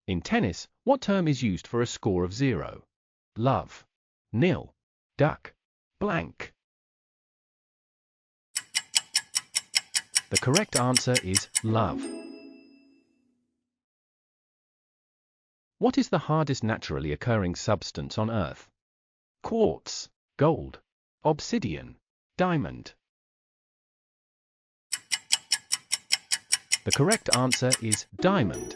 In tennis, what term is used for a score of 0? Love, nil, duck, blank. The correct answer is love. What is the hardest naturally occurring substance on Earth? Quartz, gold, obsidian, diamond. The correct answer is diamond.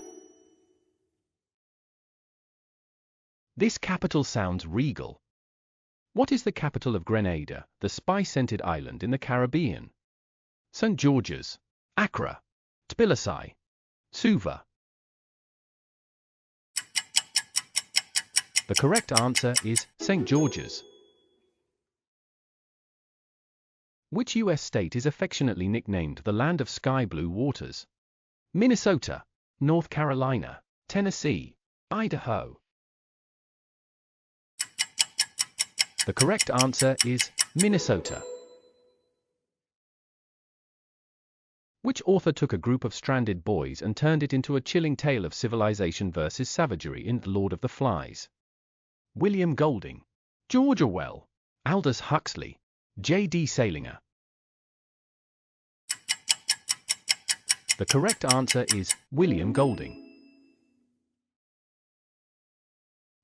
This capital sounds regal. What is the capital of Grenada, the spice-scented island in the Caribbean? St. George's, Accra, Tbilisi, Suva. The correct answer is St. George's. Which U.S. state is affectionately nicknamed the land of sky-blue waters? Minnesota, North Carolina, Tennessee, Idaho. The correct answer is Minnesota. Which author took a group of stranded boys and turned it into a chilling tale of civilization versus savagery in The Lord of the Flies? William Golding, George Orwell, Aldous Huxley, J.D. Salinger. The correct answer is William Golding.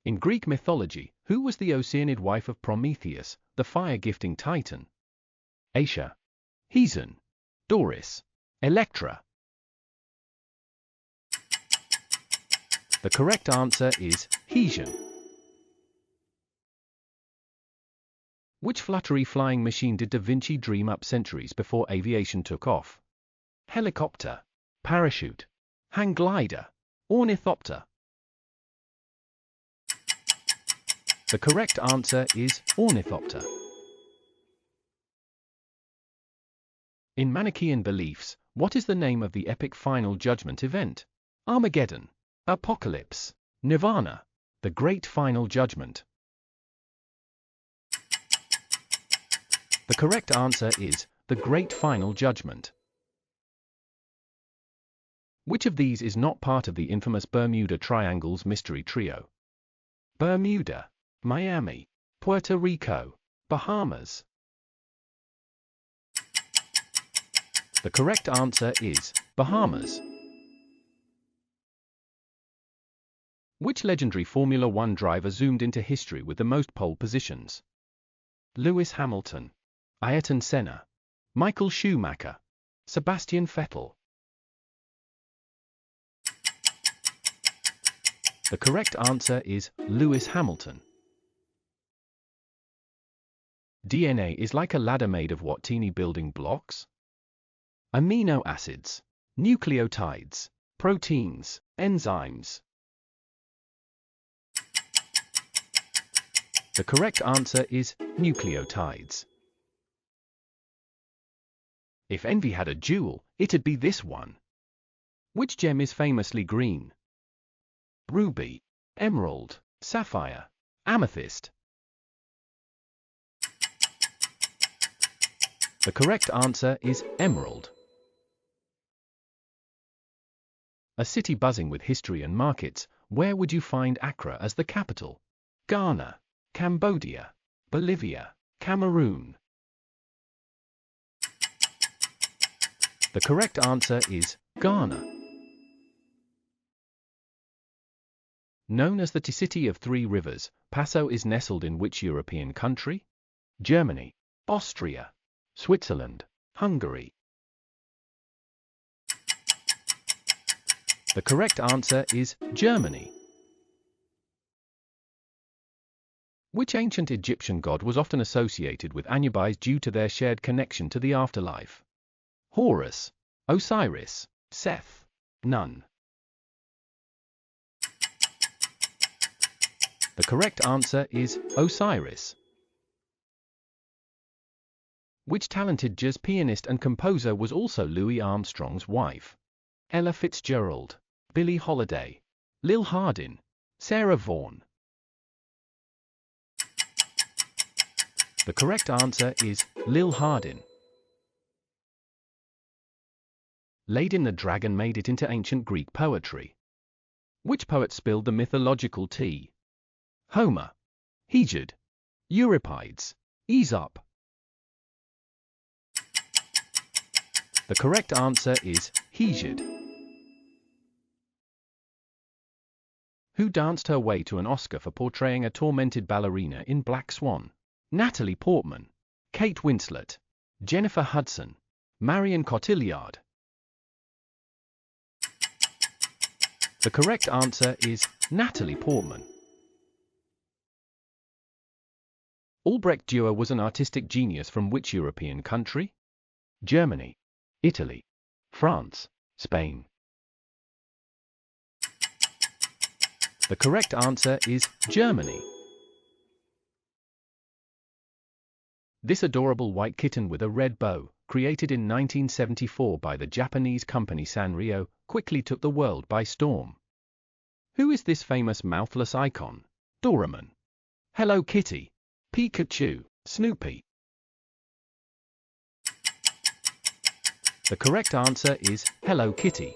In Greek mythology, who was the Oceanid wife of Prometheus, the fire-gifting Titan? Asia, Hesione, Doris, Electra. The correct answer is Hesione. Which fluttery flying machine did Da Vinci dream up centuries before aviation took off? Helicopter, parachute, hang glider, ornithopter. The correct answer is ornithopter. In Manichaean beliefs, what is the name of the epic final judgment event? Armageddon, Apocalypse, Nirvana, the Great Final Judgment. The correct answer is the Great Final Judgment. Which of these is not part of the infamous Bermuda Triangle's mystery trio? Bermuda, Miami, Puerto Rico, Bahamas. The correct answer is Bahamas. Which legendary Formula One driver zoomed into history with the most pole positions? Lewis Hamilton, Ayrton Senna, Michael Schumacher, Sebastian Vettel. The correct answer is Lewis Hamilton. DNA is like a ladder made of what teeny building blocks? Amino acids, nucleotides, proteins, enzymes. The correct answer is nucleotides. If envy had a jewel, it'd be this one. Which gem is famously green? Ruby, emerald, sapphire, amethyst. The correct answer is emerald. A city buzzing with history and markets, where would you find Accra as the capital? Ghana, Cambodia, Bolivia, Cameroon. The correct answer is Ghana. Known as the City of Three Rivers, Passau is nestled in which European country? Germany, Austria, Switzerland, Hungary. The correct answer is Germany. Which ancient Egyptian god was often associated with Anubis due to their shared connection to the afterlife? Horus, Osiris, Seth, Nun. The correct answer is Osiris. Which talented jazz pianist and composer was also Louis Armstrong's wife? Ella Fitzgerald, Billie Holiday, Lil Hardin, Sarah Vaughan. The correct answer is Lil Hardin. Laden the Dragon made it into ancient Greek poetry. Which poet spilled the mythological tea? Homer, Hesiod, Euripides, Aesop. The correct answer is Hesiod. Who danced her way to an Oscar for portraying a tormented ballerina in Black Swan? Natalie Portman, Kate Winslet, Jennifer Hudson, Marion Cotillard. The correct answer is Natalie Portman. Albrecht Dürer was an artistic genius from which European country? Germany, Italy, France, Spain. The correct answer is Germany. This adorable white kitten with a red bow, created in 1974 by the Japanese company Sanrio, quickly took the world by storm. Who is this famous mouthless icon? Doraemon, Hello Kitty, Pikachu, Snoopy. The correct answer is Hello Kitty.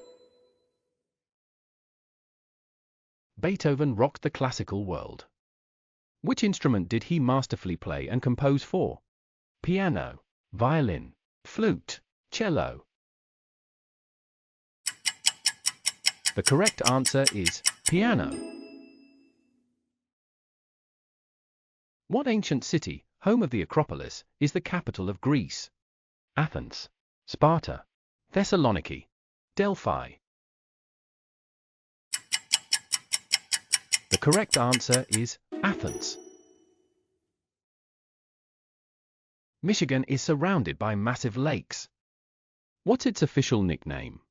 Beethoven rocked the classical world. Which instrument did he masterfully play and compose for? Piano, violin, flute, cello. The correct answer is piano. What ancient city, home of the Acropolis, is the capital of Greece? Athens, Sparta, Thessaloniki, Delphi. The correct answer is Athens. Michigan is surrounded by massive lakes. What's its official nickname?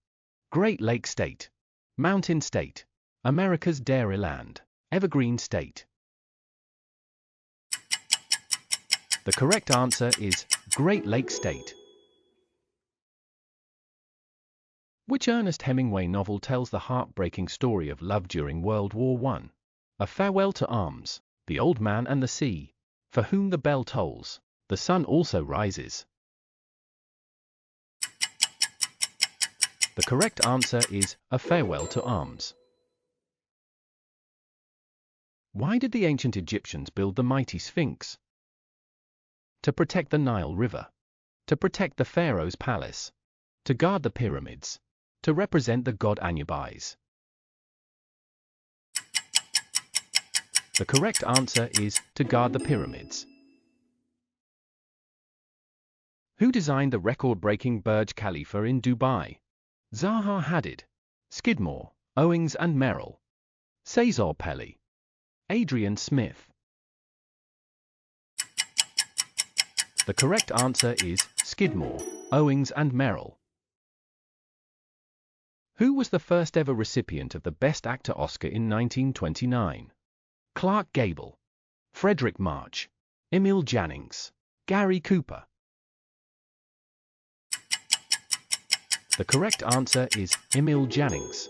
Great Lake State, Mountain State, America's Dairyland, Evergreen State. The correct answer is Great Lake State. Which Ernest Hemingway novel tells the heartbreaking story of love during World War I? A Farewell to Arms, The Old Man and the Sea, For Whom the Bell Tolls, The Sun Also Rises. The correct answer is A Farewell to Arms. Why did the ancient Egyptians build the mighty Sphinx? To protect the Nile River, to protect the Pharaoh's palace, to guard the pyramids, to represent the god Anubis. The correct answer is to guard the pyramids. Who designed the record-breaking Burj Khalifa in Dubai? Zaha Hadid, Skidmore, Owings and Merrill, Cesar Pelli, Adrian Smith. The correct answer is Skidmore, Owings and Merrill. Who was the first ever recipient of the Best Actor Oscar in 1929? Clark Gable, Frederick March, Emil Jannings, Gary Cooper. The correct answer is Emil Jannings.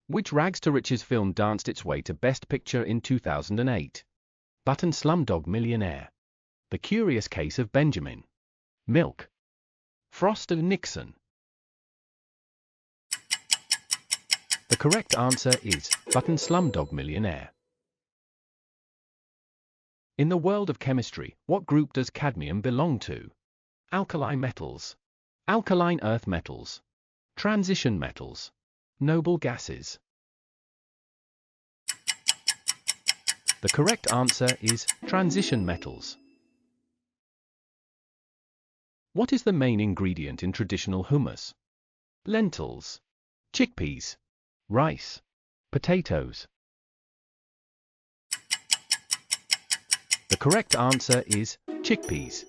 Which rags to riches film danced its way to Best Picture in 2008? Button Slumdog Millionaire, The Curious Case of Benjamin, Milk, Frost and Nixon. The correct answer is Button Slumdog Millionaire. In the world of chemistry, what group does cadmium belong to? Alkali metals, alkaline earth metals, transition metals, noble gases. The correct answer is transition metals. What is the main ingredient in traditional hummus? Lentils, chickpeas, rice, potatoes. The correct answer is chickpeas.